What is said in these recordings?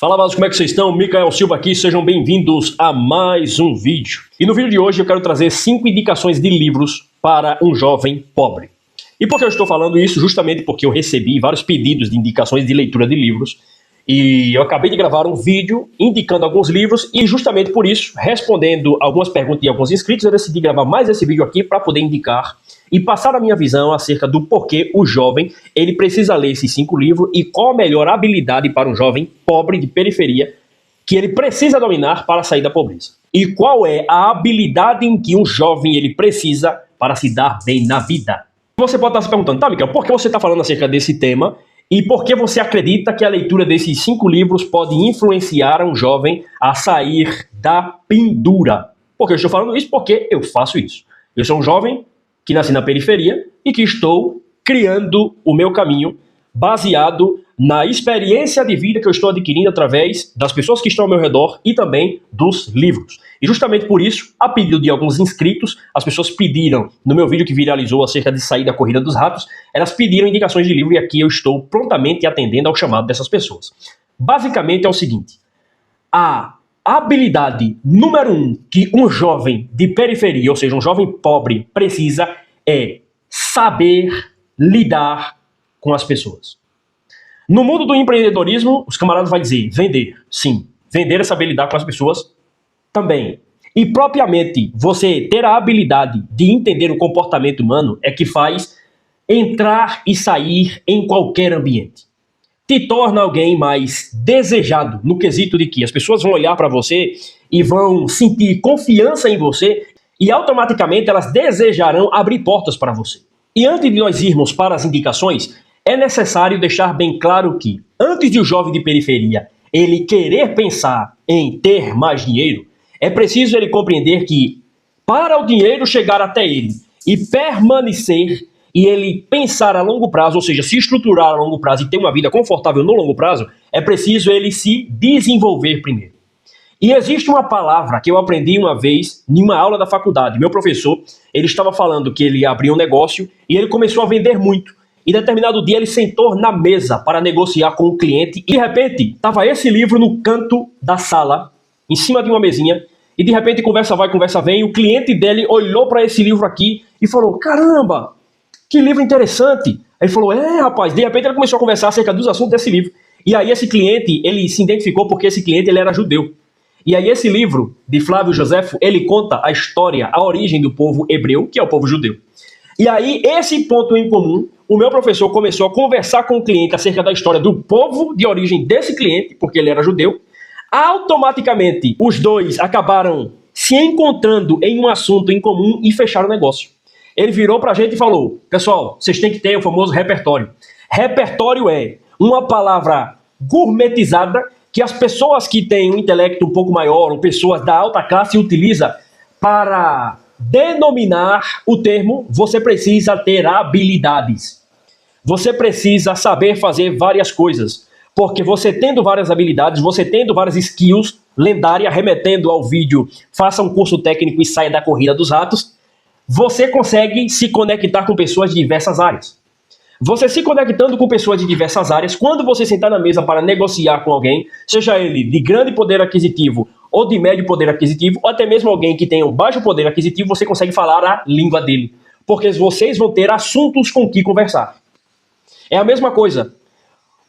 Fala, vasos, como é que vocês estão? Micael Silva aqui, sejam bem-vindos a mais um vídeo. E no vídeo de hoje eu quero trazer 5 indicações de livros para um jovem pobre. E por que eu estou falando isso? Justamente porque eu recebi vários pedidos de indicações de leitura de livros e eu acabei de gravar um vídeo indicando alguns livros e justamente por isso, respondendo algumas perguntas de alguns inscritos, eu decidi gravar mais esse vídeo aqui para poder indicar e passar a minha visão acerca do porquê o jovem ele precisa ler esses 5 livros e qual a melhor habilidade para um jovem pobre de periferia que ele precisa dominar para sair da pobreza. E qual é a habilidade em que um jovem ele precisa para se dar bem na vida. Você pode estar se perguntando, tá, Micael, por que você está falando acerca desse tema e por que você acredita que a leitura desses 5 livros pode influenciar um jovem a sair da pendura? Por que eu estou falando isso? Porque eu faço isso. Eu sou um jovem que nasci na periferia e que estou criando o meu caminho baseado na experiência de vida que eu estou adquirindo através das pessoas que estão ao meu redor e também dos livros. E justamente por isso, a pedido de alguns inscritos, as pessoas pediram, no meu vídeo que viralizou acerca de sair da corrida dos ratos, elas pediram indicações de livro e aqui eu estou prontamente atendendo ao chamado dessas pessoas. Basicamente é o seguinte, a habilidade número 1 que um jovem de periferia, ou seja, um jovem pobre, precisa é saber lidar com as pessoas. No mundo do empreendedorismo, os camaradas vão dizer vender. Sim, vender é saber lidar com as pessoas também. E propriamente, você ter a habilidade de entender o comportamento humano é que faz entrar e sair em qualquer ambiente. Te torna alguém mais desejado, no quesito de que as pessoas vão olhar para você e vão sentir confiança em você e automaticamente elas desejarão abrir portas para você. E antes de nós irmos para as indicações, é necessário deixar bem claro que, antes de o jovem de periferia ele querer pensar em ter mais dinheiro, é preciso ele compreender que, para o dinheiro chegar até ele e permanecer e ele pensar a longo prazo, ou seja, se estruturar a longo prazo e ter uma vida confortável no longo prazo, é preciso ele se desenvolver primeiro. E existe uma palavra que eu aprendi uma vez em uma aula da faculdade. Meu professor, ele estava falando que ele abriu um negócio e ele começou a vender muito. E determinado dia ele sentou na mesa para negociar com o cliente e de repente estava esse livro no canto da sala, em cima de uma mesinha, e de repente conversa vai, conversa vem, e o cliente dele olhou para esse livro aqui e falou, caramba, que livro interessante. Aí ele falou, rapaz, de repente ele começou a conversar acerca dos assuntos desse livro. E aí esse cliente, ele se identificou porque esse cliente ele era judeu. E aí esse livro de Flávio Joséfo, ele conta a história, a origem do povo hebreu, que é o povo judeu. E aí esse ponto em comum, o meu professor começou a conversar com o cliente acerca da história do povo de origem desse cliente, porque ele era judeu. Automaticamente, os dois acabaram se encontrando em um assunto em comum e fecharam o negócio. Ele virou pra gente e falou, pessoal, vocês têm que ter o famoso repertório. Repertório é uma palavra gourmetizada que as pessoas que têm um intelecto um pouco maior, ou pessoas da alta classe, utilizam para denominar o termo, você precisa ter habilidades. Você precisa saber fazer várias coisas. Porque você tendo várias habilidades, você tendo várias skills lendárias, remetendo ao vídeo, faça um curso técnico e saia da corrida dos ratos, você consegue se conectar com pessoas de diversas áreas. Você se conectando com pessoas de diversas áreas, quando você sentar na mesa para negociar com alguém, seja ele de grande poder aquisitivo ou de médio poder aquisitivo, ou até mesmo alguém que tenha um baixo poder aquisitivo, você consegue falar a língua dele. Porque vocês vão ter assuntos com que conversar. É a mesma coisa.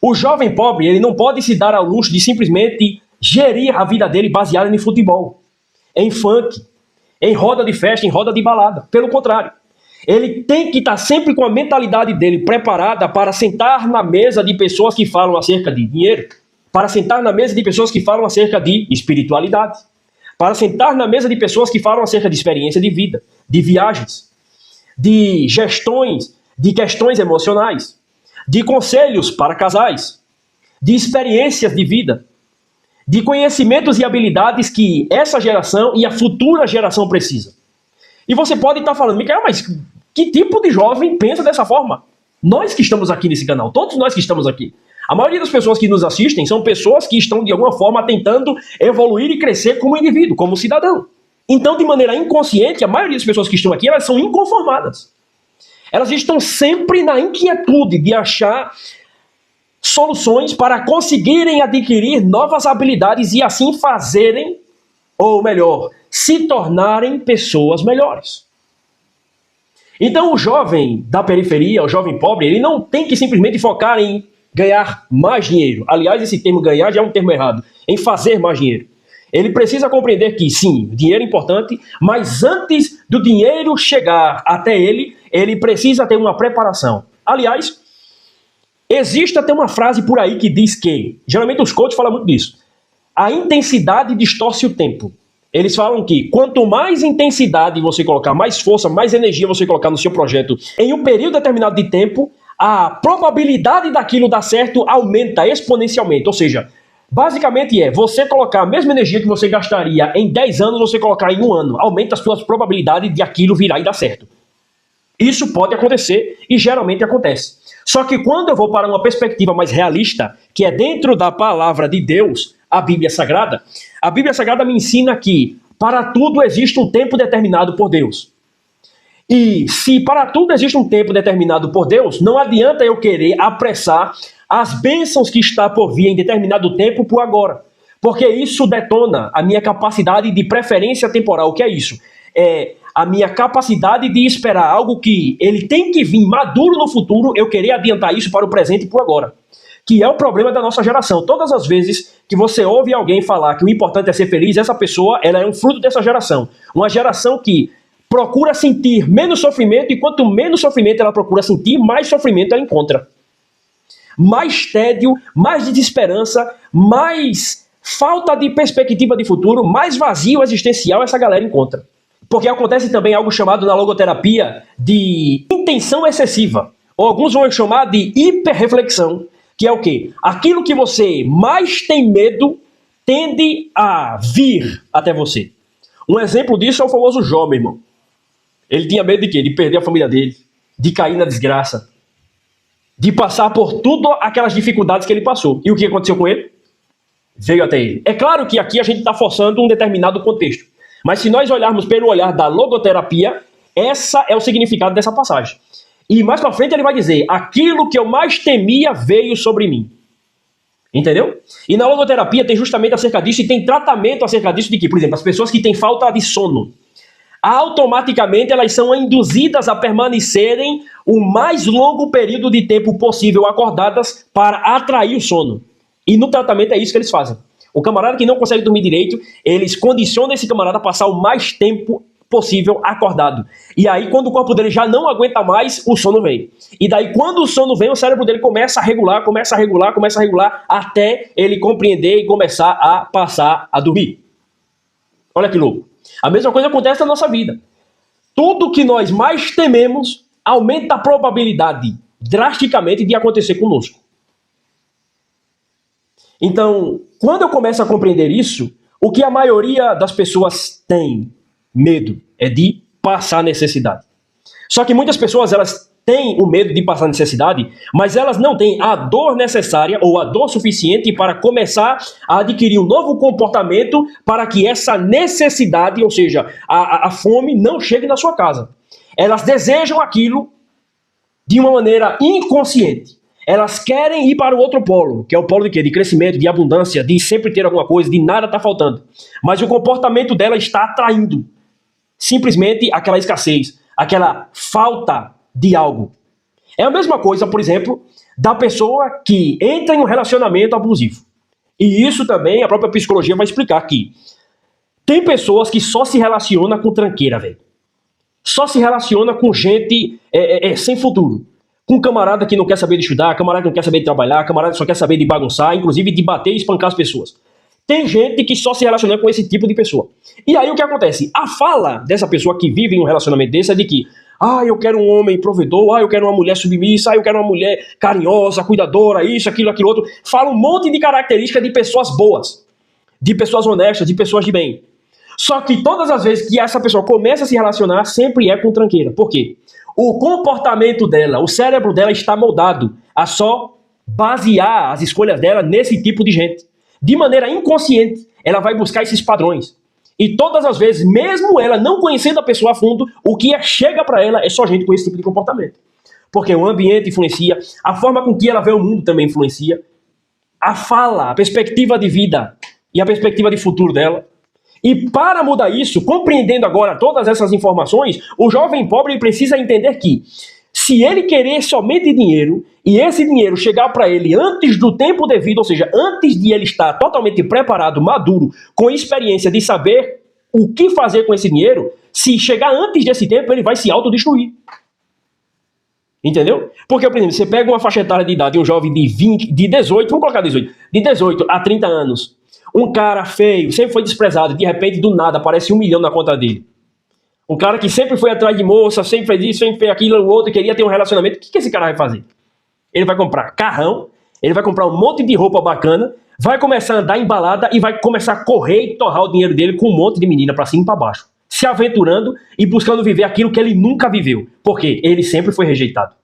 O jovem pobre, ele não pode se dar ao luxo de simplesmente gerir a vida dele baseada em futebol, em funk, em roda de festa, em roda de balada. Pelo contrário. Ele tem que estar sempre com a mentalidade dele preparada para sentar na mesa de pessoas que falam acerca de dinheiro, para sentar na mesa de pessoas que falam acerca de espiritualidade, para sentar na mesa de pessoas que falam acerca de experiência de vida, de viagens, de gestões, de questões emocionais, de conselhos para casais, de experiências de vida, de conhecimentos e habilidades que essa geração e a futura geração precisa. E você pode estar falando, Micael, mas que tipo de jovem pensa dessa forma? Nós que estamos aqui nesse canal, todos nós que estamos aqui. A maioria das pessoas que nos assistem são pessoas que estão de alguma forma tentando evoluir e crescer como indivíduo, como cidadão. Então, de maneira inconsciente, a maioria das pessoas que estão aqui, elas são inconformadas. Elas estão sempre na inquietude de achar soluções para conseguirem adquirir novas habilidades e assim fazerem, ou melhor, se tornarem pessoas melhores. Então o jovem da periferia, o jovem pobre, ele não tem que simplesmente focar em ganhar mais dinheiro. Aliás, esse termo ganhar já é um termo errado, em fazer mais dinheiro. Ele precisa compreender que, sim, dinheiro é importante, mas antes do dinheiro chegar até ele, ele precisa ter uma preparação. Aliás, existe até uma frase por aí que diz que, geralmente os coaches falam muito disso, a intensidade distorce o tempo. Eles falam que quanto mais intensidade você colocar, mais força, mais energia você colocar no seu projeto em um período determinado de tempo, a probabilidade daquilo dar certo aumenta exponencialmente. Ou seja, basicamente você colocar a mesma energia que você gastaria em 10 anos, você colocar em 1 ano. Aumenta as suas probabilidades de aquilo virar e dar certo. Isso pode acontecer e geralmente acontece. Só que quando eu vou para uma perspectiva mais realista, que é dentro da palavra de Deus, a Bíblia Sagrada me ensina que para tudo existe um tempo determinado por Deus. E se para tudo existe um tempo determinado por Deus, não adianta eu querer apressar as bênçãos que está por vir em determinado tempo por agora. Porque isso detona a minha capacidade de preferência temporal. O que é isso? É a minha capacidade de esperar algo que ele tem que vir maduro no futuro, eu querer adiantar isso para o presente e por agora. Que é o problema da nossa geração. Todas as vezes que você ouve alguém falar que o importante é ser feliz, essa pessoa ela é um fruto dessa geração. Uma geração que procura sentir menos sofrimento e quanto menos sofrimento ela procura sentir, mais sofrimento ela encontra. Mais tédio, mais desesperança, mais falta de perspectiva de futuro, mais vazio existencial essa galera encontra. Porque acontece também algo chamado na logoterapia de intenção excessiva. Ou alguns vão chamar de hiperreflexão, que é o quê? Aquilo que você mais tem medo tende a vir até você. Um exemplo disso é o famoso Jó, meu irmão. Ele tinha medo de quê? De perder a família dele, de cair na desgraça, de passar por tudo aquelas dificuldades que ele passou. E o que aconteceu com ele? Veio até ele. É claro que aqui a gente está forçando um determinado contexto. Mas se nós olharmos pelo olhar da logoterapia, essa é o significado dessa passagem. E mais pra frente ele vai dizer, aquilo que eu mais temia veio sobre mim. Entendeu? E na logoterapia tem justamente acerca disso e tem tratamento acerca disso de que, por exemplo, as pessoas que têm falta de sono, automaticamente elas são induzidas a permanecerem o mais longo período de tempo possível acordadas para atrair o sono. E no tratamento é isso que eles fazem. O camarada que não consegue dormir direito, eles condicionam esse camarada a passar o mais tempo possível acordado. E aí, quando o corpo dele já não aguenta mais, o sono vem. E daí, quando o sono vem, o cérebro dele começa a regular, até ele compreender e começar a passar a dormir. Olha que louco. A mesma coisa acontece na nossa vida. Tudo que nós mais tememos aumenta a probabilidade drasticamente de acontecer conosco. Então, quando eu começo a compreender isso, o que a maioria das pessoas tem medo é de passar necessidade. Só que muitas pessoas elas têm o medo de passar necessidade, mas elas não têm a dor necessária ou a dor suficiente para começar a adquirir um novo comportamento para que essa necessidade, ou seja, a fome, não chegue na sua casa. Elas desejam aquilo de uma maneira inconsciente. Elas querem ir para o outro polo, que é o polo de quê? De crescimento, de abundância, de sempre ter alguma coisa, de nada tá faltando. Mas o comportamento dela está atraindo simplesmente aquela escassez, aquela falta de algo. É a mesma coisa, por exemplo, da pessoa que entra em um relacionamento abusivo. E isso também a própria psicologia vai explicar que tem pessoas que só se relacionam com tranqueira, velho. Só se relaciona com gente sem futuro. Com camarada que não quer saber de estudar, camarada que não quer saber de trabalhar, camarada que só quer saber de bagunçar, inclusive de bater e espancar as pessoas. Tem gente que só se relaciona com esse tipo de pessoa. E aí o que acontece? A fala dessa pessoa que vive em um relacionamento desse é de que eu quero um homem provedor, eu quero uma mulher submissa, eu quero uma mulher carinhosa, cuidadora, isso, aquilo, aquilo outro. Fala um monte de características de pessoas boas, de pessoas honestas, de pessoas de bem. Só que todas as vezes que essa pessoa começa a se relacionar, sempre é com tranqueira. Por quê? O comportamento dela, o cérebro dela está moldado a só basear as escolhas dela nesse tipo de gente. De maneira inconsciente, ela vai buscar esses padrões. E todas as vezes, mesmo ela não conhecendo a pessoa a fundo, o que chega para ela é só gente com esse tipo de comportamento. porque o ambiente influencia, a forma com que ela vê o mundo também influencia, a fala, a perspectiva de vida e a perspectiva de futuro dela. E para mudar isso, compreendendo agora todas essas informações, o jovem pobre precisa entender que, se ele querer somente dinheiro, e esse dinheiro chegar para ele antes do tempo devido, ou seja, antes de ele estar totalmente preparado, maduro, com experiência de saber o que fazer com esse dinheiro, se chegar antes desse tempo, ele vai se autodestruir. Entendeu? Porque, por exemplo, você pega uma faixa etária de idade, um jovem de 18, vamos colocar 18, de 18 a 30 anos, um cara feio, sempre foi desprezado, de repente, do nada, aparece 1 milhão na conta dele. Um cara que sempre foi atrás de moça, sempre fez isso, sempre fez aquilo, o outro, queria ter um relacionamento. O que esse cara vai fazer? Ele vai comprar carrão, ele vai comprar um monte de roupa bacana, vai começar a andar em balada e vai começar a correr e torrar o dinheiro dele com um monte de menina pra cima e pra baixo. Se aventurando e buscando viver aquilo que ele nunca viveu. Por quê? Ele sempre foi rejeitado.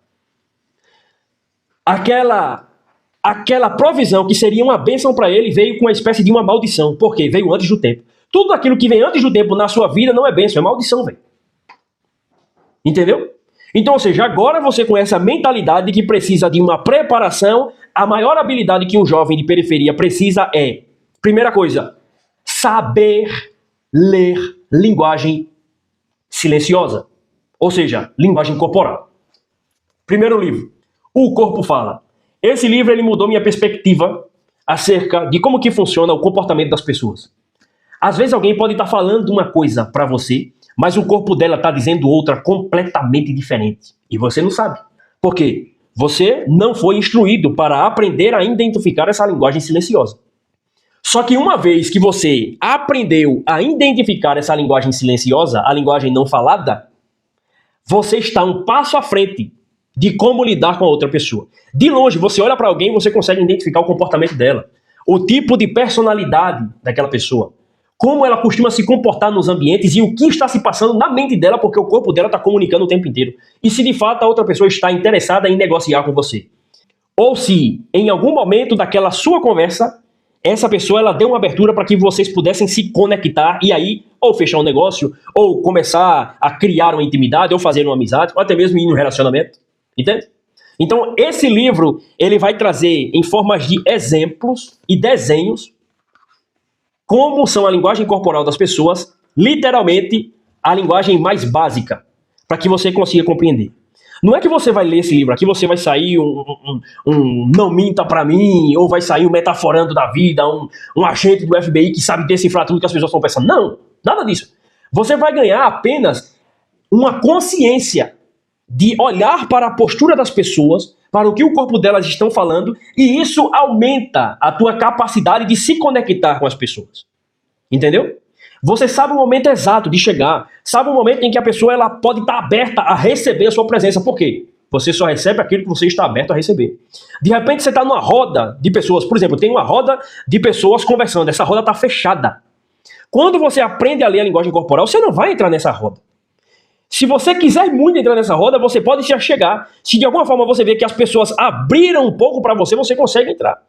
Aquela provisão que seria uma bênção para ele veio com uma espécie de uma maldição. Por quê? Veio antes do tempo. Tudo aquilo que vem antes do tempo na sua vida não é bênção, é maldição, velho. Entendeu? Então, ou seja, agora você com essa mentalidade de que precisa de uma preparação, a maior habilidade que um jovem de periferia precisa é, primeira coisa, saber ler linguagem silenciosa. Ou seja, linguagem corporal. Primeiro livro, O Corpo Fala. Esse livro ele mudou minha perspectiva acerca de como que funciona o comportamento das pessoas. Às vezes alguém pode estar falando uma coisa para você, mas o corpo dela está dizendo outra completamente diferente. E você não sabe. Por quê? Você não foi instruído para aprender a identificar essa linguagem silenciosa. Só que uma vez que você aprendeu a identificar essa linguagem silenciosa, a linguagem não falada, você está um passo à frente de como lidar com a outra pessoa. De longe, você olha para alguém e você consegue identificar o comportamento dela, o tipo de personalidade daquela pessoa, como ela costuma se comportar nos ambientes e o que está se passando na mente dela, porque o corpo dela está comunicando o tempo inteiro. E se de fato a outra pessoa está interessada em negociar com você. Ou se, em algum momento daquela sua conversa, essa pessoa ela deu uma abertura para que vocês pudessem se conectar e aí, ou fechar um negócio, ou começar a criar uma intimidade, ou fazer uma amizade, ou até mesmo ir no relacionamento. Entende? Então, esse livro, ele vai trazer em formas de exemplos e desenhos como são a linguagem corporal das pessoas, literalmente a linguagem mais básica, para que você consiga compreender. Não é que você vai ler esse livro aqui, você vai sair um não minta pra mim, ou vai sair um metaforando da vida, um agente do FBI que sabe decifrar tudo que as pessoas estão pensando. Não, nada disso. Você vai ganhar apenas uma consciência de olhar para a postura das pessoas, para o que o corpo delas estão falando, e isso aumenta a tua capacidade de se conectar com as pessoas. Entendeu? Você sabe o momento exato de chegar, sabe o momento em que a pessoa ela pode estar aberta a receber a sua presença. Por quê? Você só recebe aquilo que você está aberto a receber. De repente você está numa roda de pessoas, por exemplo, tem uma roda de pessoas conversando, essa roda está fechada. Quando você aprende a ler a linguagem corporal, você não vai entrar nessa roda. Se você quiser muito entrar nessa roda, você pode já chegar. Se de alguma forma você vê que as pessoas abriram um pouco para você, você consegue entrar.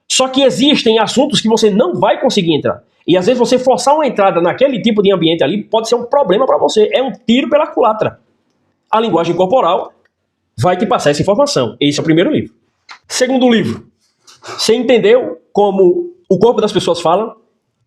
Só que existem assuntos que você não vai conseguir entrar. E às vezes você forçar uma entrada naquele tipo de ambiente ali pode ser um problema para você. É um tiro pela culatra. A linguagem corporal vai te passar essa informação. Esse é o primeiro livro. Segundo livro. Você entendeu como o corpo das pessoas fala?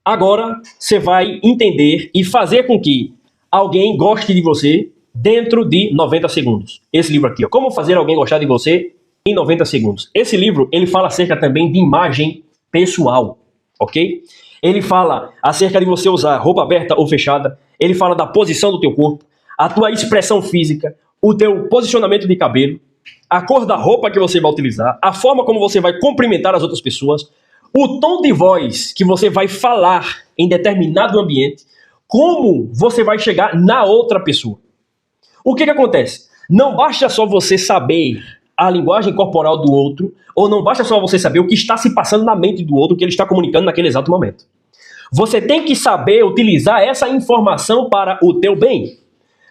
Agora você vai entender e fazer com que alguém goste de você dentro de 90 segundos. Esse livro aqui, ó. Como fazer alguém gostar de você em 90 segundos. Esse livro, ele fala acerca também de imagem pessoal, ok? Ele fala acerca de você usar roupa aberta ou fechada. Ele fala da posição do teu corpo, a tua expressão física, o teu posicionamento de cabelo, a cor da roupa que você vai utilizar, a forma como você vai cumprimentar as outras pessoas, o tom de voz que você vai falar em determinado ambiente, como você vai chegar na outra pessoa. O que acontece? Não basta só você saber a linguagem corporal do outro, ou não basta só você saber o que está se passando na mente do outro, que ele está comunicando naquele exato momento. Você tem que saber utilizar essa informação para o teu bem.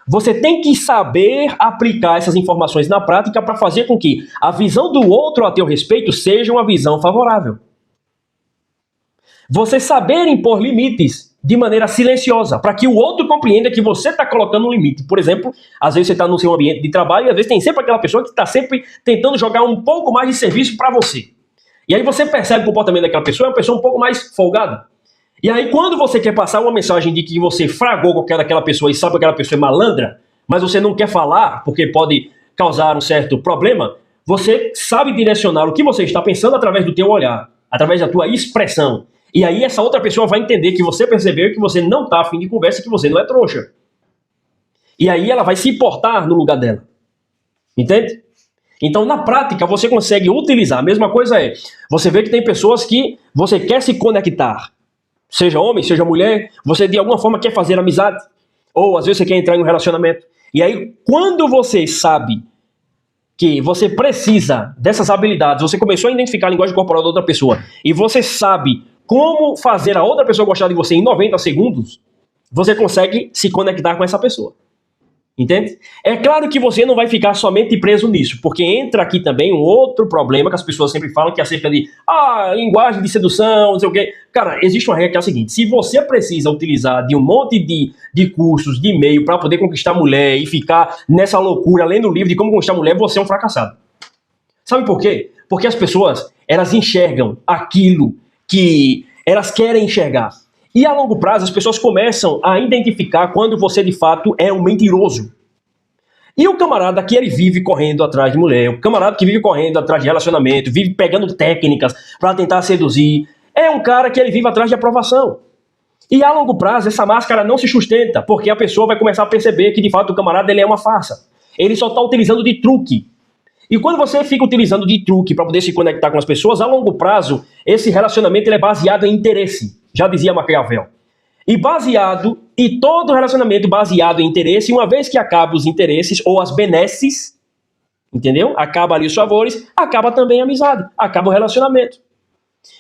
Você tem que saber aplicar essas informações na prática para fazer com que a visão do outro a teu respeito seja uma visão favorável. Você saber impor limites de maneira silenciosa, para que o outro compreenda que você está colocando um limite. Por exemplo, às vezes você está no seu ambiente de trabalho e às vezes tem sempre aquela pessoa que está sempre tentando jogar um pouco mais de serviço para você. E aí você percebe o comportamento daquela pessoa, é uma pessoa um pouco mais folgada. E aí quando você quer passar uma mensagem de que você fragou qualquer daquela pessoa e sabe que aquela pessoa é malandra, mas você não quer falar porque pode causar um certo problema, você sabe direcionar o que você está pensando através do teu olhar, através da tua expressão. E aí essa outra pessoa vai entender que você percebeu que você não está afim de conversa e que você não é trouxa. E aí ela vai se importar no lugar dela. Entende? Então, na prática, você consegue utilizar. A mesma coisa é, você vê que tem pessoas que você quer se conectar. Seja homem, seja mulher, você de alguma forma quer fazer amizade. Ou às vezes você quer entrar em um relacionamento. E aí, quando você sabe que você precisa dessas habilidades, você começou a identificar a linguagem corporal da outra pessoa, e você sabe como fazer a outra pessoa gostar de você em 90 segundos, você consegue se conectar com essa pessoa. Entende? É claro que você não vai ficar somente preso nisso, porque entra aqui também um outro problema que as pessoas sempre falam, que é acerca de linguagem de sedução, não sei o quê. Cara, existe uma regra que é a seguinte: se você precisa utilizar de um monte de cursos, de e-mail para poder conquistar mulher e ficar nessa loucura, lendo o livro de como conquistar mulher, você é um fracassado. Sabe por quê? Porque as pessoas, elas enxergam aquilo que elas querem enxergar. E a longo prazo as pessoas começam a identificar quando você de fato é um mentiroso. E o camarada que ele vive correndo atrás de mulher, o camarada que vive correndo atrás de relacionamento, vive pegando técnicas para tentar seduzir, é um cara que ele vive atrás de aprovação. E a longo prazo essa máscara não se sustenta, porque a pessoa vai começar a perceber que de fato o camarada ele é uma farsa. Ele só está utilizando de truque. E quando você fica utilizando de truque para poder se conectar com as pessoas, a longo prazo, esse relacionamento ele é baseado em interesse. Já dizia Maquiavel. E todo relacionamento baseado em interesse, uma vez que acaba os interesses ou as benesses, entendeu? Acaba ali os favores, acaba também a amizade, acaba o relacionamento.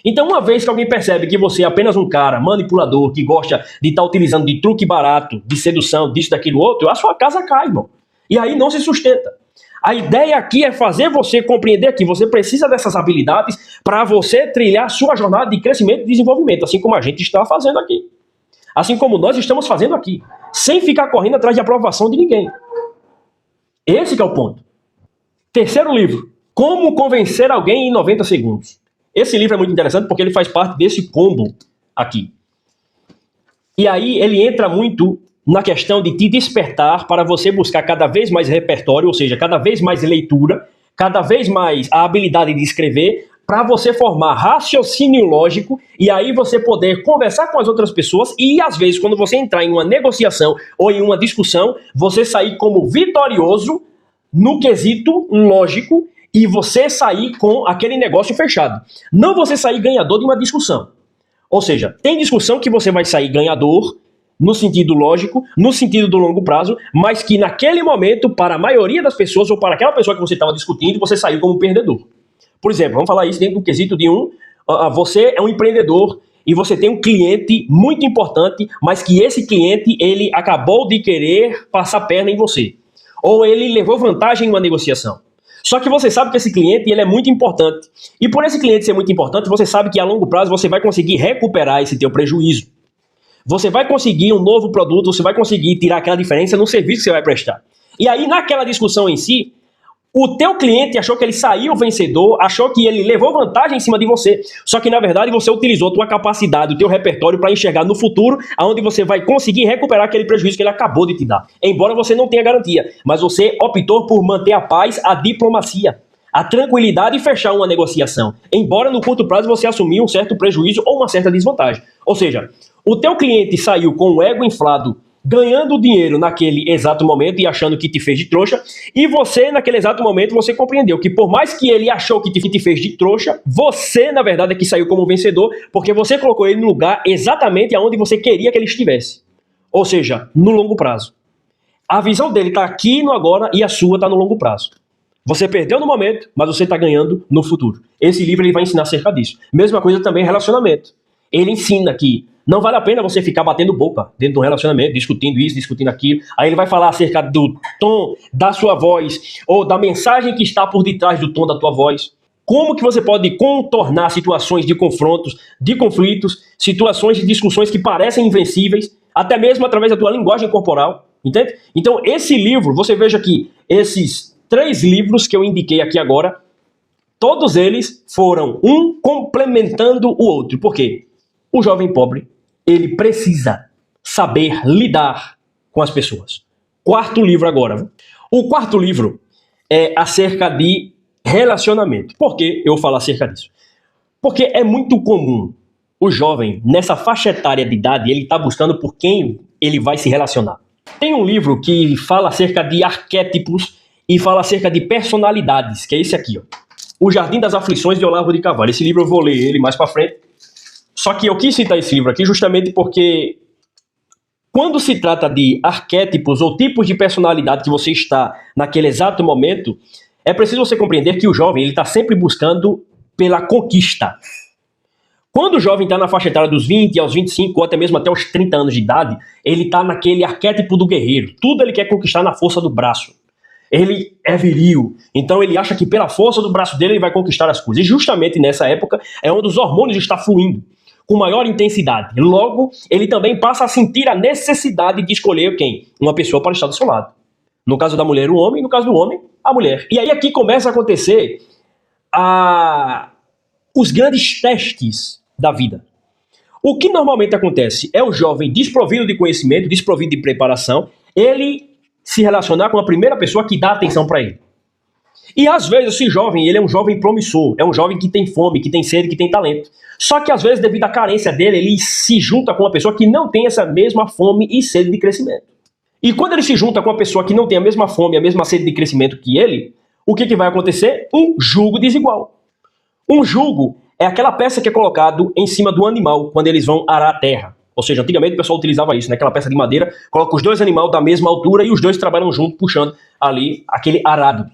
Então, uma vez que alguém percebe que você é apenas um cara manipulador, que gosta de estar utilizando de truque barato, de sedução, disso, daquilo, outro, a sua casa cai, irmão. E aí não se sustenta. A ideia aqui é fazer você compreender que você precisa dessas habilidades para você trilhar sua jornada de crescimento e desenvolvimento, assim como a gente está fazendo aqui. Assim como nós estamos fazendo aqui, sem ficar correndo atrás de aprovação de ninguém. Esse que é o ponto. Terceiro livro, Como Convencer Alguém em 90 Segundos. Esse livro é muito interessante porque ele faz parte desse combo aqui. E aí ele entra muito na questão de te despertar para você buscar cada vez mais repertório, ou seja, cada vez mais leitura, cada vez mais a habilidade de escrever, para você formar raciocínio lógico e aí você poder conversar com as outras pessoas e, às vezes, quando você entrar em uma negociação ou em uma discussão, você sair como vitorioso no quesito lógico e você sair com aquele negócio fechado. Não você sair ganhador de uma discussão. Ou seja, tem discussão que você vai sair ganhador no sentido lógico, no sentido do longo prazo, mas que naquele momento, para a maioria das pessoas, ou para aquela pessoa que você estava discutindo, você saiu como perdedor. Por exemplo, vamos falar isso dentro do quesito de você é um empreendedor e você tem um cliente muito importante, mas que esse cliente, ele acabou de querer passar perna em você. Ou ele levou vantagem em uma negociação. Só que você sabe que esse cliente ele é muito importante. E por esse cliente ser muito importante, você sabe que a longo prazo você vai conseguir recuperar esse teu prejuízo. Você vai conseguir um novo produto, você vai conseguir tirar aquela diferença no serviço que você vai prestar. E aí, naquela discussão em si, o teu cliente achou que ele saiu vencedor, achou que ele levou vantagem em cima de você. Só que, na verdade, você utilizou a tua capacidade, o teu repertório para enxergar no futuro, onde você vai conseguir recuperar aquele prejuízo que ele acabou de te dar. Embora você não tenha garantia, mas você optou por manter a paz, a diplomacia, a tranquilidade e fechar uma negociação. Embora no curto prazo você assumiu um certo prejuízo ou uma certa desvantagem. Ou seja, o teu cliente saiu com o ego inflado, ganhando dinheiro naquele exato momento e achando que te fez de trouxa, e você, naquele exato momento, você compreendeu que por mais que ele achou que te fez de trouxa, você, na verdade, é que saiu como vencedor, porque você colocou ele no lugar exatamente onde você queria que ele estivesse. Ou seja, no longo prazo. A visão dele está aqui no agora e a sua está no longo prazo. Você perdeu no momento, mas você está ganhando no futuro. Esse livro ele vai ensinar acerca disso. Mesma coisa também relacionamento. Ele ensina que não vale a pena você ficar batendo boca dentro de um relacionamento, discutindo isso, discutindo aquilo. Aí ele vai falar acerca do tom da sua voz ou da mensagem que está por detrás do tom da tua voz. como que você pode contornar situações de confrontos, de conflitos, situações de discussões que parecem invencíveis, até mesmo através da tua linguagem corporal, entende? Então, esse livro, você veja que esses 3 livros que eu indiquei aqui agora, todos eles foram um complementando o outro. Por quê? O jovem pobre, ele precisa saber lidar com as pessoas. 4º livro agora. O 4º livro é acerca de relacionamento. Por que eu falo acerca disso? Porque é muito comum o jovem, nessa faixa etária de idade, ele está buscando por quem ele vai se relacionar. Tem um livro que fala acerca de arquétipos e fala acerca de personalidades, que é esse aqui, ó. O Jardim das Aflições, de Olavo de Carvalho. Esse livro eu vou ler ele mais para frente. Só que eu quis citar esse livro aqui justamente porque quando se trata de arquétipos ou tipos de personalidade que você está naquele exato momento, é preciso você compreender que o jovem ele está sempre buscando pela conquista. Quando o jovem está na faixa etária dos 20 aos 25, ou até mesmo até os 30 anos de idade, ele está naquele arquétipo do guerreiro. Tudo ele quer conquistar na força do braço. Ele é viril, então ele acha que pela força do braço dele ele vai conquistar as coisas. E justamente nessa época é onde os hormônios estão fluindo com maior intensidade. Logo, ele também passa a sentir a necessidade de escolher quem? Uma pessoa para estar do seu lado. No caso da mulher, o homem, no caso do homem, a mulher. E aí aqui começa a acontecer os grandes testes da vida. O que normalmente acontece é o jovem desprovido de conhecimento, desprovido de preparação, ele se relacionar com a primeira pessoa que dá atenção para ele. E às vezes esse jovem, ele é um jovem promissor, é um jovem que tem fome, que tem sede, que tem talento. Só que às vezes, devido à carência dele, ele se junta com uma pessoa que não tem essa mesma fome e sede de crescimento. E quando ele se junta com uma pessoa que não tem a mesma fome, a mesma sede de crescimento que ele, o que vai acontecer? Um jugo desigual. Um jugo é aquela peça que é colocado em cima do animal quando eles vão arar a terra. Ou seja, antigamente o pessoal utilizava isso, né? Aquela peça de madeira, coloca os 2 animais da mesma altura e os 2 trabalham junto, puxando ali aquele arado.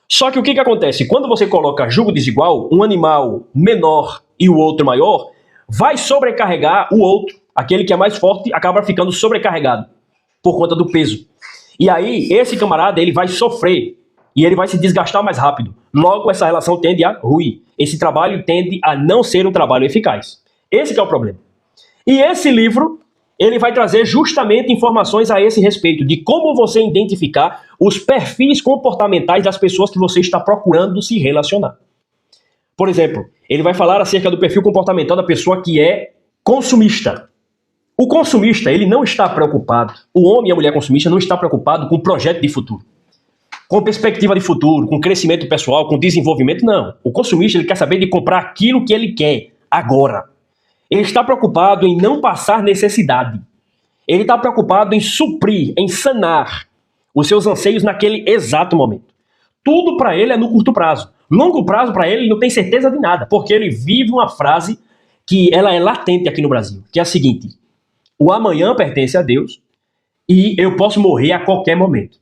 Só que o que acontece? Quando você coloca jugo desigual, um animal menor e o outro maior, vai sobrecarregar o outro. Aquele que é mais forte acaba ficando sobrecarregado por conta do peso. E aí, esse camarada, ele vai sofrer e ele vai se desgastar mais rápido. Logo, essa relação tende a ruir. Esse trabalho tende a não ser um trabalho eficaz. Esse que é o problema. E esse livro, ele vai trazer justamente informações a esse respeito, de como você identificar os perfis comportamentais das pessoas que você está procurando se relacionar. Por exemplo, ele vai falar acerca do perfil comportamental da pessoa que é consumista. O consumista, ele não está preocupado, o homem e a mulher consumista não está preocupado com projeto de futuro, com perspectiva de futuro, com crescimento pessoal, com desenvolvimento, não. O consumista, ele quer saber de comprar aquilo que ele quer, agora. Ele está preocupado em não passar necessidade. Ele está preocupado em suprir, em sanar os seus anseios naquele exato momento. Tudo para ele é no curto prazo. Longo prazo para ele não tem certeza de nada, porque ele vive uma frase que ela é latente aqui no Brasil, que é a seguinte: o amanhã pertence a Deus e eu posso morrer a qualquer momento.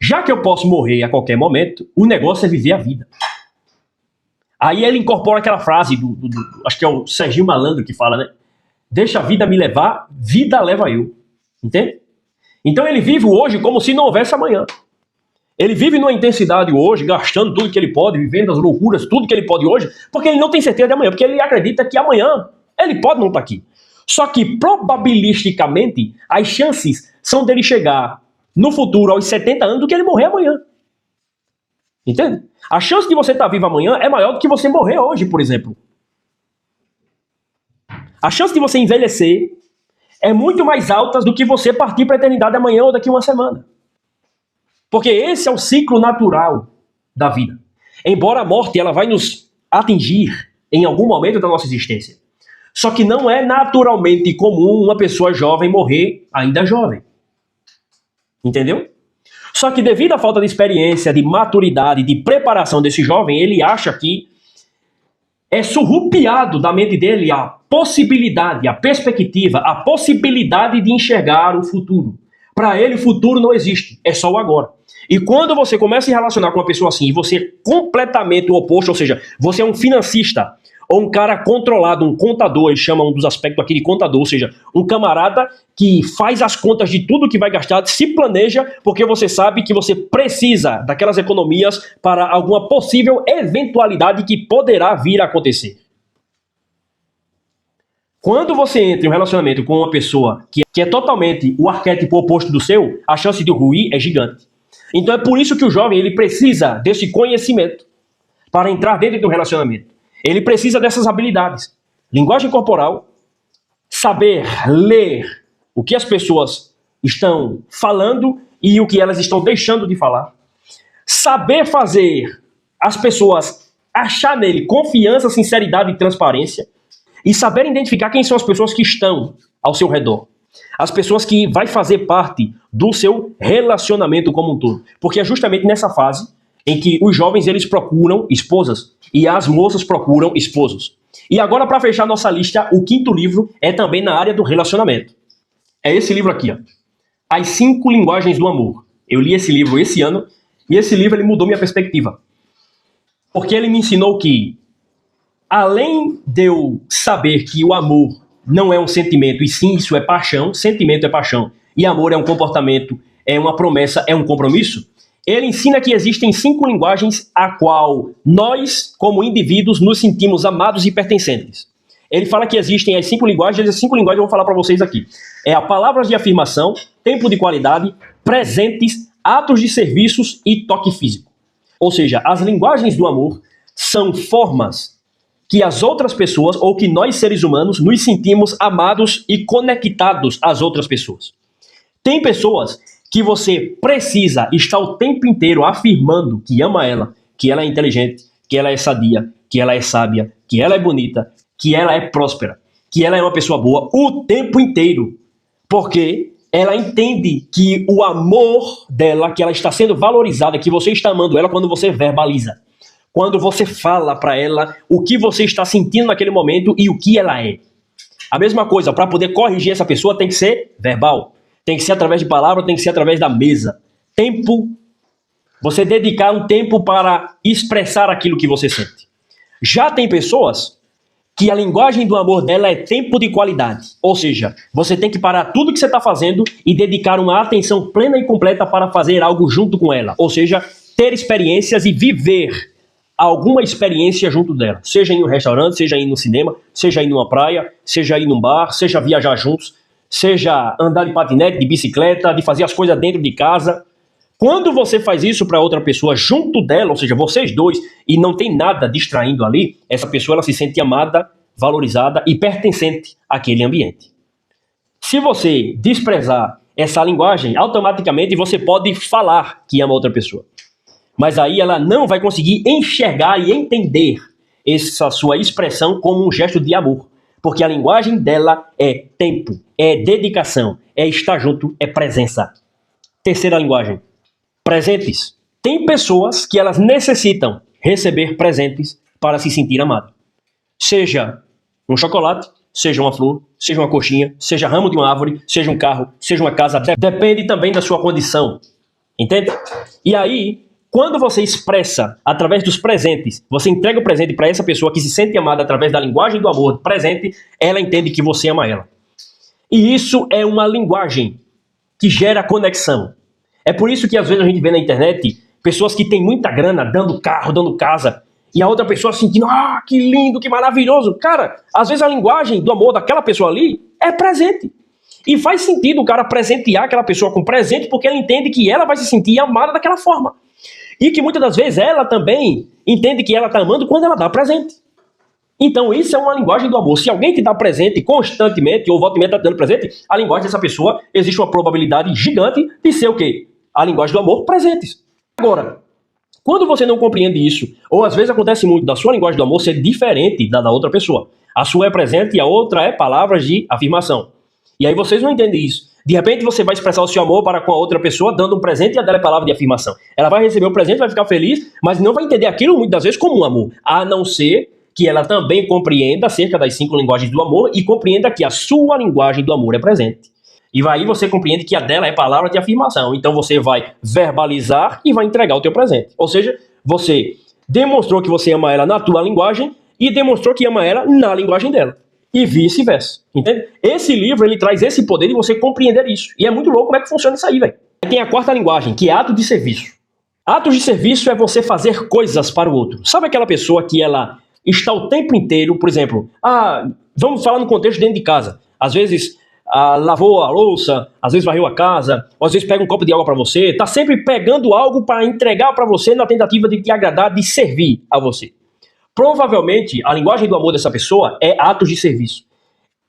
Já que eu posso morrer a qualquer momento, o negócio é viver a vida. Aí ele incorpora aquela frase acho que é o Serginho Malandro que fala, né? Deixa a vida me levar, vida leva eu. Entende? Então ele vive hoje como se não houvesse amanhã. Ele vive numa intensidade hoje, gastando tudo que ele pode, vivendo as loucuras, tudo que ele pode hoje, porque ele não tem certeza de amanhã, porque ele acredita que amanhã ele pode não estar aqui. Só que, probabilisticamente, as chances são dele chegar no futuro aos 70 anos do que ele morrer amanhã. Entende? A chance de você estar vivo amanhã é maior do que você morrer hoje, por exemplo. A chance de você envelhecer é muito mais alta do que você partir para a eternidade amanhã ou daqui a uma semana. Porque esse é o ciclo natural da vida. Embora a morte ela vai nos atingir em algum momento da nossa existência. Só que não é naturalmente comum uma pessoa jovem morrer ainda jovem. Entendeu? Só que devido à falta de experiência, de maturidade, de preparação desse jovem, ele acha que é surrupiado da mente dele a possibilidade, a perspectiva, a possibilidade de enxergar o futuro. Para ele o futuro não existe, é só o agora. E quando você começa a se relacionar com uma pessoa assim, e você é completamente o oposto, ou seja, você é um financista, ou um cara controlado, um contador, eles chamam um dos aspectos aqui de contador, ou seja, um camarada que faz as contas de tudo que vai gastar, se planeja, porque você sabe que você precisa daquelas economias para alguma possível eventualidade que poderá vir a acontecer. Quando você entra em um relacionamento com uma pessoa que é totalmente o arquétipo oposto do seu, a chance de ruir é gigante. Então é por isso que o jovem ele precisa desse conhecimento para entrar dentro de um relacionamento. Ele precisa dessas habilidades. Linguagem corporal, saber ler o que as pessoas estão falando e o que elas estão deixando de falar. Saber fazer as pessoas achar nele confiança, sinceridade e transparência. E saber identificar quem são as pessoas que estão ao seu redor. As pessoas que vai fazer parte do seu relacionamento como um todo. Porque é justamente nessa fase em que os jovens eles procuram esposas e as moças procuram esposos. E agora, para fechar nossa lista, o quinto livro é também na área do relacionamento. É esse livro aqui, ó. As 5 Linguagens do Amor. Eu li esse livro esse ano e esse livro ele mudou minha perspectiva. Porque ele me ensinou que além de eu saber que o amor não é um sentimento, e sim, isso é paixão, sentimento é paixão, e amor é um comportamento, é uma promessa, é um compromisso, ele ensina que existem 5 linguagens a qual nós, como indivíduos, nos sentimos amados e pertencentes. Ele fala que existem as 5 linguagens, as 5 linguagens eu vou falar para vocês aqui. É a palavras de afirmação, tempo de qualidade, presentes, atos de serviços e toque físico. Ou seja, as linguagens do amor são formas que as outras pessoas, ou que nós seres humanos, nos sentimos amados e conectados às outras pessoas. Tem pessoas que você precisa estar o tempo inteiro afirmando que ama ela, que ela é inteligente, que ela é sadia, que ela é sábia, que ela é bonita, que ela é próspera, que ela é uma pessoa boa o tempo inteiro. Porque ela entende que o amor dela, que ela está sendo valorizada, que você está amando ela quando você verbaliza. Quando você fala para ela o que você está sentindo naquele momento e o que ela é. A mesma coisa, para poder corrigir essa pessoa tem que ser verbal. Tem que ser através de palavra, tem que ser através da mesa. Tempo, você dedicar um tempo para expressar aquilo que você sente. Já tem pessoas que a linguagem do amor dela é tempo de qualidade. Ou seja, você tem que parar tudo que você está fazendo e dedicar uma atenção plena e completa para fazer algo junto com ela. Ou seja, ter experiências e viver alguma experiência junto dela, seja ir no restaurante, seja ir no cinema, seja ir numa praia, seja ir num bar, seja viajar juntos, seja andar de patinete, de bicicleta, de fazer as coisas dentro de casa. Quando você faz isso para outra pessoa junto dela, ou seja, vocês dois, e não tem nada distraindo ali, essa pessoa ela se sente amada, valorizada e pertencente àquele ambiente. Se você desprezar essa linguagem, automaticamente você pode falar que ama outra pessoa. Mas aí ela não vai conseguir enxergar e entender essa sua expressão como um gesto de amor. Porque a linguagem dela é tempo, é dedicação, é estar junto, é presença. Terceira linguagem, presentes. Tem pessoas que elas necessitam receber presentes para se sentir amado. Seja um chocolate, seja uma flor, seja uma coxinha, seja ramo de uma árvore, seja um carro, seja uma casa. Depende também da sua condição. Entende? E aí, quando você expressa através dos presentes, você entrega o presente para essa pessoa que se sente amada através da linguagem do amor presente, ela entende que você ama ela. E isso é uma linguagem que gera conexão. É por isso que às vezes a gente vê na internet pessoas que têm muita grana dando carro, dando casa, e a outra pessoa sentindo, que lindo, que maravilhoso. Cara, às vezes a linguagem do amor daquela pessoa ali é presente. E faz sentido o cara presentear aquela pessoa com presente porque ele entende que ela vai se sentir amada daquela forma. E que muitas das vezes ela também entende que ela está amando quando ela dá presente. Então isso é uma linguagem do amor. Se alguém te dá presente constantemente, ou volta e meia está dando presente, a linguagem dessa pessoa, existe uma probabilidade gigante de ser o quê? A linguagem do amor, presentes. Agora, quando você não compreende isso, ou às vezes acontece muito da sua linguagem do amor ser diferente da outra pessoa. A sua é presente e a outra é palavras de afirmação. E aí vocês não entendem isso. De repente você vai expressar o seu amor para com a outra pessoa dando um presente e a dela é palavra de afirmação. Ela vai receber o presente, vai ficar feliz, mas não vai entender aquilo muitas vezes como um amor. A não ser que ela também compreenda acerca das 5 linguagens do amor e compreenda que a sua linguagem do amor é presente. E aí você compreende que a dela é palavra de afirmação. Então você vai verbalizar e vai entregar o teu presente. Ou seja, você demonstrou que você ama ela na tua linguagem e demonstrou que ama ela na linguagem dela. E vice-versa, entende? Esse livro, ele traz esse poder de você compreender isso. E é muito louco como é que funciona isso aí, velho. Tem a quarta linguagem, que é ato de serviço. Atos de serviço é você fazer coisas para o outro. Sabe aquela pessoa que ela está o tempo inteiro, por exemplo, vamos falar no contexto dentro de casa. Às vezes lavou a louça, às vezes varreu a casa, ou às vezes pega um copo de água para você, tá sempre pegando algo para entregar para você na tentativa de te agradar, de servir a você. Provavelmente, a linguagem do amor dessa pessoa é atos de serviço.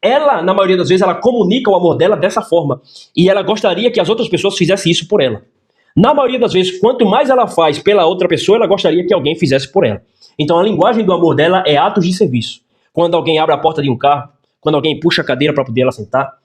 Ela, na maioria das vezes, ela comunica o amor dela dessa forma. E ela gostaria que as outras pessoas fizessem isso por ela. Na maioria das vezes, quanto mais ela faz pela outra pessoa, ela gostaria que alguém fizesse por ela. Então, a linguagem do amor dela é atos de serviço. Quando alguém abre a porta de um carro, quando alguém puxa a cadeira para poder ela sentar.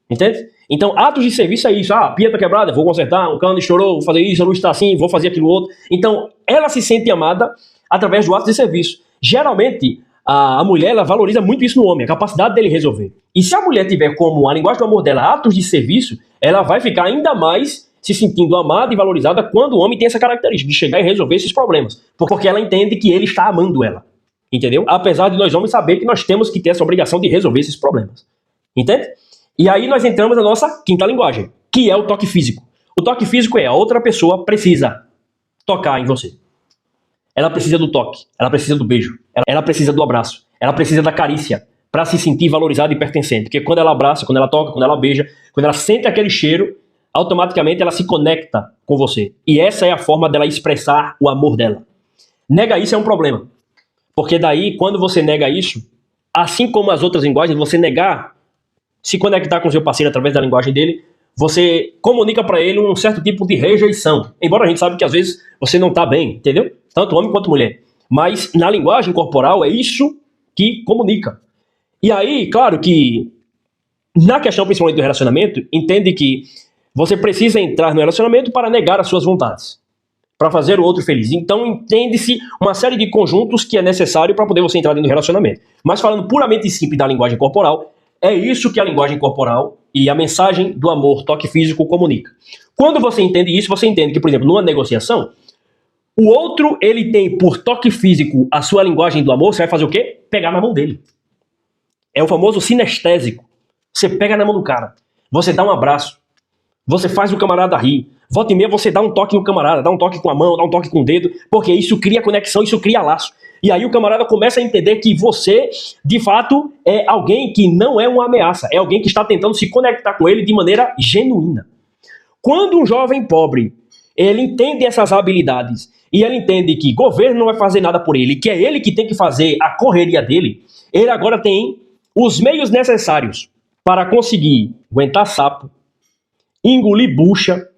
Entende? Então, atos de serviço é isso. A pia tá quebrada, vou consertar, um cano estourou, vou fazer isso, a luz está assim, vou fazer aquilo outro. Então, ela se sente amada através do ato de serviço. Geralmente, a mulher, ela valoriza muito isso no homem, a capacidade dele resolver. E se a mulher tiver como a linguagem do amor dela atos de serviço, ela vai ficar ainda mais se sentindo amada e valorizada quando o homem tem essa característica de chegar e resolver esses problemas. Porque ela entende que ele está amando ela. Entendeu? Apesar de nós homens saber que nós temos que ter essa obrigação de resolver esses problemas. Entende? E aí nós entramos na nossa quinta linguagem, que é o toque físico. O toque físico é a outra pessoa precisa tocar em você. Ela precisa do toque, ela precisa do beijo, ela precisa do abraço, ela precisa da carícia para se sentir valorizada e pertencente. Porque quando ela abraça, quando ela toca, quando ela beija, quando ela sente aquele cheiro, automaticamente ela se conecta com você. E essa é a forma dela expressar o amor dela. Nega isso é um problema. Porque daí, quando você nega isso, assim como as outras linguagens, você negar, se conectar com seu parceiro através da linguagem dele, você comunica para ele um certo tipo de rejeição. Embora a gente sabe que às vezes você não tá bem, entendeu? Tanto homem quanto mulher. Mas na linguagem corporal é isso que comunica. E aí, claro que na questão principalmente do relacionamento, entende que você precisa entrar no relacionamento para negar as suas vontades, para fazer o outro feliz. Então entende-se uma série de conjuntos que é necessário para poder você entrar dentro do relacionamento. Mas falando puramente simples da linguagem corporal, é isso que a linguagem corporal e a mensagem do amor, toque físico, comunica. Quando você entende isso, você entende que, por exemplo, numa negociação, o outro, ele tem por toque físico a sua linguagem do amor, você vai fazer o quê? Pegar na mão dele. É o famoso sinestésico. Você pega na mão do cara, você dá um abraço, você faz o camarada rir, volta e meia você dá um toque no camarada, dá um toque com a mão, dá um toque com o dedo, porque isso cria conexão, isso cria laço. E aí o camarada começa a entender que você, de fato, é alguém que não é uma ameaça, é alguém que está tentando se conectar com ele de maneira genuína. Quando um jovem pobre, ele entende essas habilidades, e ele entende que governo não vai fazer nada por ele, que é ele que tem que fazer a correria dele, ele agora tem os meios necessários para conseguir aguentar sapo, engolir bucha,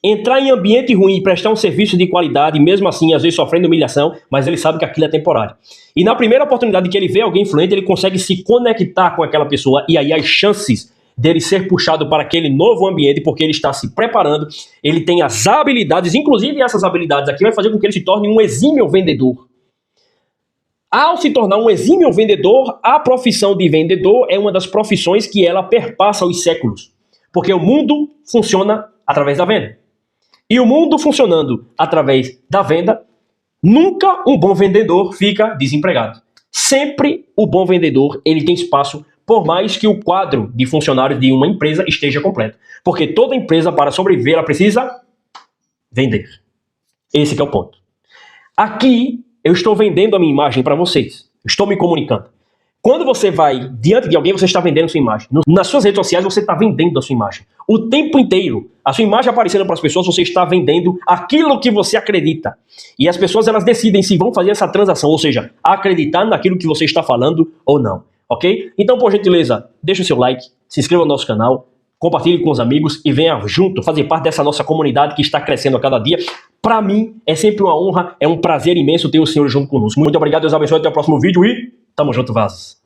entrar em ambiente ruim e prestar um serviço de qualidade, mesmo assim, às vezes sofrendo humilhação, mas ele sabe que aquilo é temporário. E na primeira oportunidade que ele vê alguém influente, ele consegue se conectar com aquela pessoa, e aí as chances dele ser puxado para aquele novo ambiente, porque ele está se preparando, ele tem as habilidades, inclusive essas habilidades aqui vai fazer com que ele se torne um exímio vendedor. Ao se tornar um exímio vendedor, a profissão de vendedor é uma das profissões que ela perpassa os séculos. Porque o mundo funciona através da venda. E o mundo funcionando através da venda, nunca um bom vendedor fica desempregado. Sempre o bom vendedor ele tem espaço, por mais que o quadro de funcionários de uma empresa esteja completo. Porque toda empresa, para sobreviver, ela precisa vender. Esse que é o ponto. Aqui, eu estou vendendo a minha imagem para vocês. Estou me comunicando. Quando você vai diante de alguém, você está vendendo sua imagem. Nas suas redes sociais, você está vendendo a sua imagem. O tempo inteiro, a sua imagem aparecendo para as pessoas, você está vendendo aquilo que você acredita. E as pessoas, elas decidem se vão fazer essa transação, ou seja, acreditar naquilo que você está falando ou não. Ok? Então, por gentileza, deixa o seu like, se inscreva no nosso canal, compartilhe com os amigos e venha junto fazer parte dessa nossa comunidade que está crescendo a cada dia. Para mim, é sempre uma honra, é um prazer imenso ter o senhor junto conosco. Muito obrigado, Deus abençoe, até o próximo vídeo e tamo junto, Vazos.